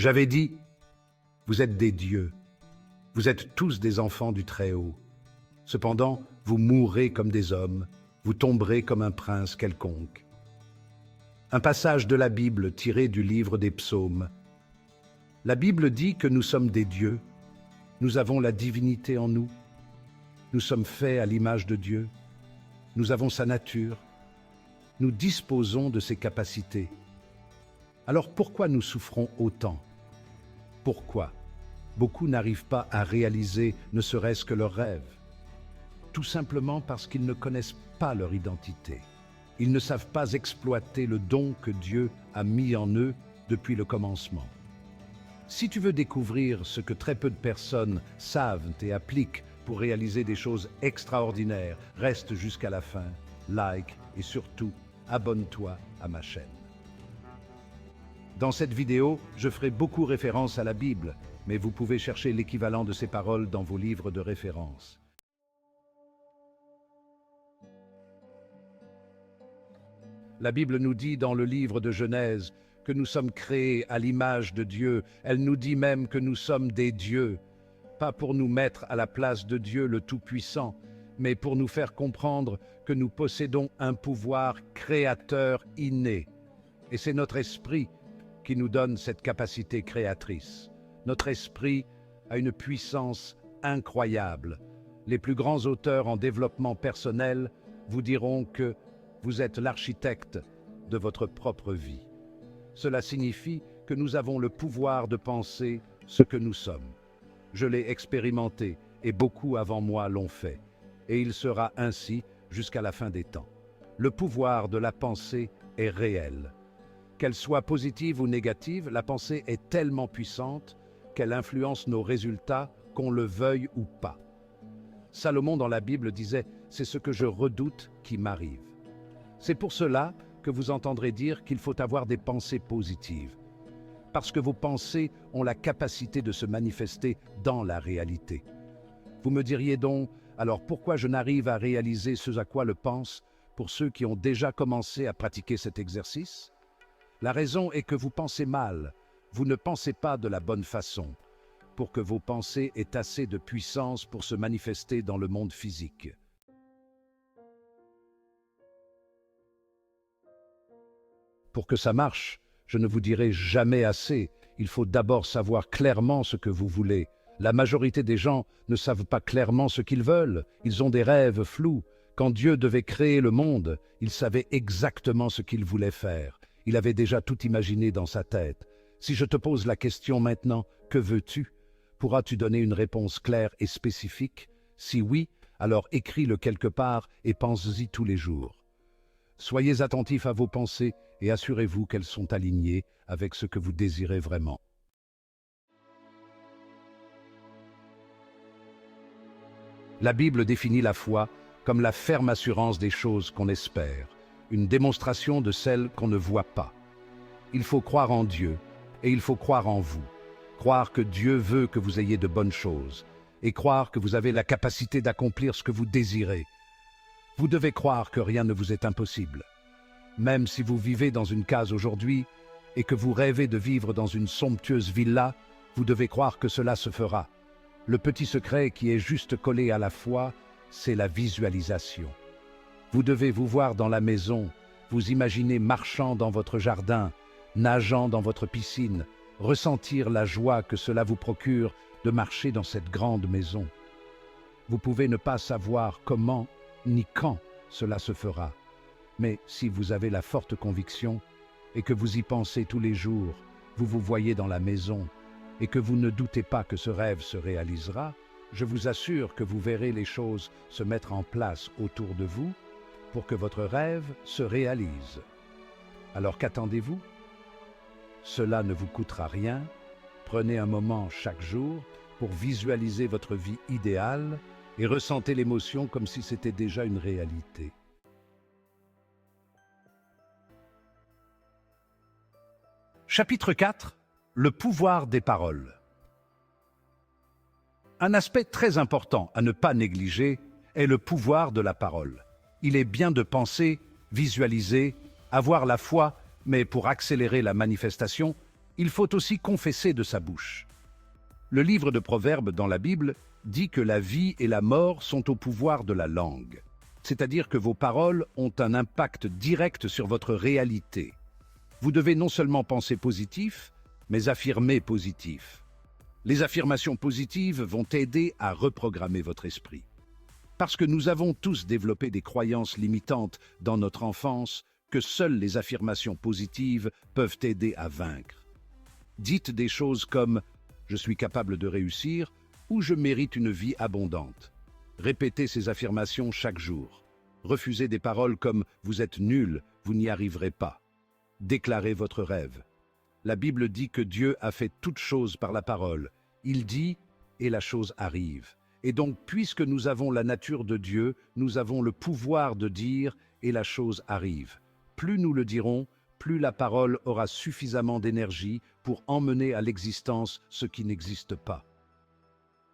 J'avais dit, vous êtes des dieux, vous êtes tous des enfants du Très-Haut. Cependant, vous mourrez comme des hommes, vous tomberez comme un prince quelconque. Un passage de la Bible tiré du livre des Psaumes. La Bible dit que nous sommes des dieux, nous avons la divinité en nous, nous sommes faits à l'image de Dieu, nous avons sa nature, nous disposons de ses capacités. Alors pourquoi nous souffrons autant? Pourquoi beaucoup n'arrivent pas à réaliser ne serait-ce que leurs rêves? Tout simplement parce qu'ils ne connaissent pas leur identité. Ils ne savent pas exploiter le don que Dieu a mis en eux depuis le commencement. Si tu veux découvrir ce que très peu de personnes savent et appliquent pour réaliser des choses extraordinaires, reste jusqu'à la fin, like et surtout, abonne-toi à ma chaîne. Dans cette vidéo, je ferai beaucoup référence à la Bible, mais vous pouvez chercher l'équivalent de ces paroles dans vos livres de référence. La Bible nous dit dans le livre de Genèse que nous sommes créés à l'image de Dieu. Elle nous dit même que nous sommes des dieux, pas pour nous mettre à la place de Dieu le Tout-Puissant, mais pour nous faire comprendre que nous possédons un pouvoir créateur inné. Et c'est notre esprit qui nous donne cette capacité créatrice. Notre esprit a une puissance incroyable. Les plus grands auteurs en développement personnel vous diront que vous êtes l'architecte de votre propre vie. Cela signifie que nous avons le pouvoir de penser ce que nous sommes. Je l'ai expérimenté et beaucoup avant moi l'ont fait. Et il sera ainsi jusqu'à la fin des temps. Le pouvoir de la pensée est réel. Qu'elle soit positive ou négative, la pensée est tellement puissante qu'elle influence nos résultats, qu'on le veuille ou pas. Salomon dans la Bible disait « C'est ce que je redoute qui m'arrive ». C'est pour cela que vous entendrez dire qu'il faut avoir des pensées positives. Parce que vos pensées ont la capacité de se manifester dans la réalité. Vous me diriez donc, alors pourquoi je n'arrive à réaliser ce à quoi le pense pour ceux qui ont déjà commencé à pratiquer cet exercice? La raison est que vous pensez mal, vous ne pensez pas de la bonne façon, pour que vos pensées aient assez de puissance pour se manifester dans le monde physique. Pour que ça marche, je ne vous dirai jamais assez, il faut d'abord savoir clairement ce que vous voulez. La majorité des gens ne savent pas clairement ce qu'ils veulent, ils ont des rêves flous. Quand Dieu devait créer le monde, il savait exactement ce qu'il voulait faire. Il avait déjà tout imaginé dans sa tête. Si je te pose la question maintenant, que veux-tu? Pourras-tu donner une réponse claire et spécifique? Si oui, alors écris-le quelque part et pense-y tous les jours. Soyez attentifs à vos pensées et assurez-vous qu'elles sont alignées avec ce que vous désirez vraiment. La Bible définit la foi comme la ferme assurance des choses qu'on espère, une démonstration de celles qu'on ne voit pas. Il faut croire en Dieu et il faut croire en vous. Croire que Dieu veut que vous ayez de bonnes choses et croire que vous avez la capacité d'accomplir ce que vous désirez. Vous devez croire que rien ne vous est impossible. Même si vous vivez dans une case aujourd'hui et que vous rêvez de vivre dans une somptueuse villa, vous devez croire que cela se fera. Le petit secret qui est juste collé à la foi, c'est la visualisation. Vous devez vous voir dans la maison, vous imaginer marchant dans votre jardin, nageant dans votre piscine, ressentir la joie que cela vous procure de marcher dans cette grande maison. Vous pouvez ne pas savoir comment ni quand cela se fera, mais si vous avez la forte conviction et que vous y pensez tous les jours, vous vous voyez dans la maison et que vous ne doutez pas que ce rêve se réalisera, je vous assure que vous verrez les choses se mettre en place autour de vous pour que votre rêve se réalise. Alors qu'attendez-vous? Cela ne vous coûtera rien. Prenez un moment chaque jour pour visualiser votre vie idéale et ressentez l'émotion comme si c'était déjà une réalité. Chapitre 4. Le pouvoir des paroles. Un aspect très important à ne pas négliger est le pouvoir de la parole. Il est bien de penser, visualiser, avoir la foi, mais pour accélérer la manifestation, il faut aussi confesser de sa bouche. Le livre de Proverbes dans la Bible dit que la vie et la mort sont au pouvoir de la langue. C'est-à-dire que vos paroles ont un impact direct sur votre réalité. Vous devez non seulement penser positif, mais affirmer positif. Les affirmations positives vont aider à reprogrammer votre esprit. Parce que nous avons tous développé des croyances limitantes dans notre enfance que seules les affirmations positives peuvent aider à vaincre. Dites des choses comme « je suis capable de réussir » ou « je mérite une vie abondante ». Répétez ces affirmations chaque jour. Refusez des paroles comme « vous êtes nul, vous n'y arriverez pas ». Déclarez votre rêve. La Bible dit que Dieu a fait toutes choses par la parole. Il dit et la chose arrive. Et donc, puisque nous avons la nature de Dieu, nous avons le pouvoir de dire et la chose arrive. Plus nous le dirons, plus la parole aura suffisamment d'énergie pour emmener à l'existence ce qui n'existe pas.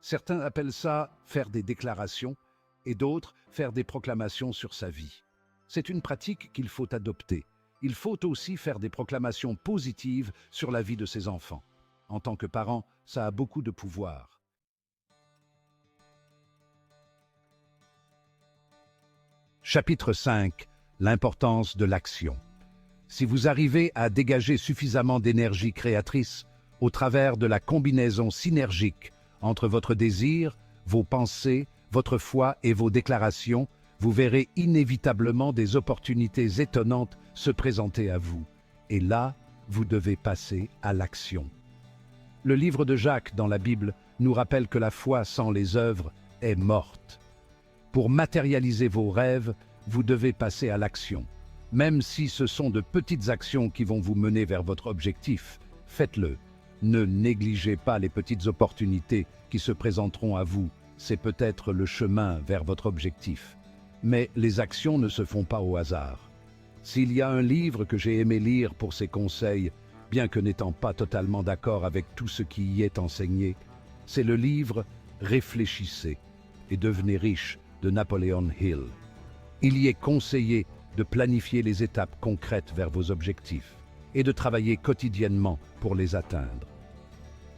Certains appellent ça faire des déclarations et d'autres faire des proclamations sur sa vie. C'est une pratique qu'il faut adopter. Il faut aussi faire des proclamations positives sur la vie de ses enfants. En tant que parent, ça a beaucoup de pouvoir. Chapitre 5. L'importance de l'action. Si vous arrivez à dégager suffisamment d'énergie créatrice au travers de la combinaison synergique entre votre désir, vos pensées, votre foi et vos déclarations, vous verrez inévitablement des opportunités étonnantes se présenter à vous. Et là, vous devez passer à l'action. Le livre de Jacques dans la Bible nous rappelle que la foi sans les œuvres est morte. Pour matérialiser vos rêves, vous devez passer à l'action. Même si ce sont de petites actions qui vont vous mener vers votre objectif, faites-le. Ne négligez pas les petites opportunités qui se présenteront à vous. C'est peut-être le chemin vers votre objectif. Mais les actions ne se font pas au hasard. S'il y a un livre que j'ai aimé lire pour ses conseils, bien que n'étant pas totalement d'accord avec tout ce qui y est enseigné, c'est le livre « Réfléchissez et devenez riche » de Napoleon Hill. Il y est conseillé de planifier les étapes concrètes vers vos objectifs et de travailler quotidiennement pour les atteindre.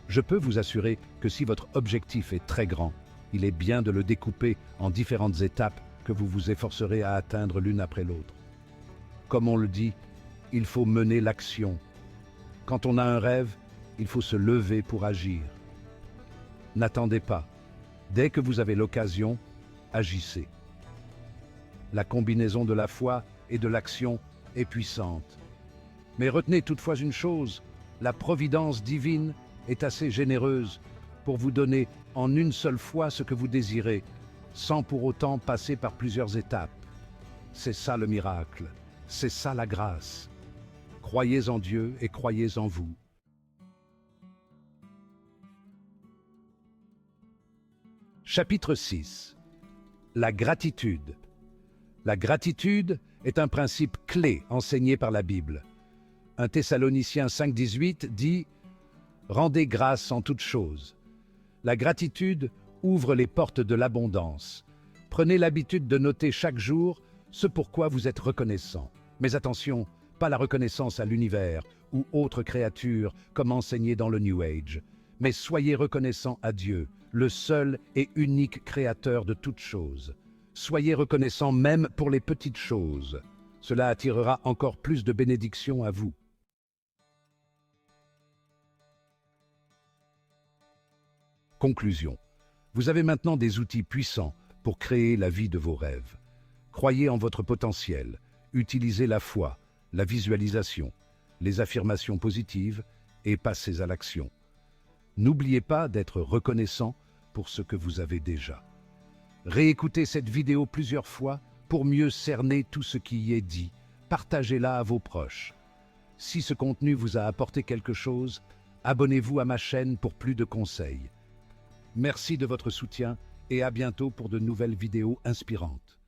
Je peux vous assurer que si votre objectif est très grand, il est bien de le découper en différentes étapes que vous vous efforcerez à atteindre l'une après l'autre. Comme on le dit, il faut mener l'action. Quand on a un rêve, il faut se lever pour agir. N'attendez pas. Dès que vous avez l'occasion, agissez. La combinaison de la foi et de l'action est puissante. Mais retenez toutefois une chose, la providence divine est assez généreuse pour vous donner en une seule fois ce que vous désirez, sans pour autant passer par plusieurs étapes. C'est ça le miracle, c'est ça la grâce. Croyez en Dieu et croyez en vous. Chapitre 6. La gratitude. La gratitude est un principe clé enseigné par la Bible. 1 Thessaloniciens 5,18 dit « Rendez grâce en toutes choses ». La gratitude ouvre les portes de l'abondance. Prenez l'habitude de noter chaque jour ce pourquoi vous êtes reconnaissant. Mais attention, pas la reconnaissance à l'univers ou autre créature comme enseigné dans le New Age. Mais soyez reconnaissant à Dieu, le seul et unique créateur de toutes choses. Soyez reconnaissant même pour les petites choses. Cela attirera encore plus de bénédictions à vous. Conclusion. Vous avez maintenant des outils puissants pour créer la vie de vos rêves. Croyez en votre potentiel. Utilisez la foi, la visualisation, les affirmations positives et passez à l'action. N'oubliez pas d'être reconnaissant pour ce que vous avez déjà. Réécoutez cette vidéo plusieurs fois pour mieux cerner tout ce qui y est dit. Partagez-la à vos proches. Si ce contenu vous a apporté quelque chose, abonnez-vous à ma chaîne pour plus de conseils. Merci de votre soutien et à bientôt pour de nouvelles vidéos inspirantes.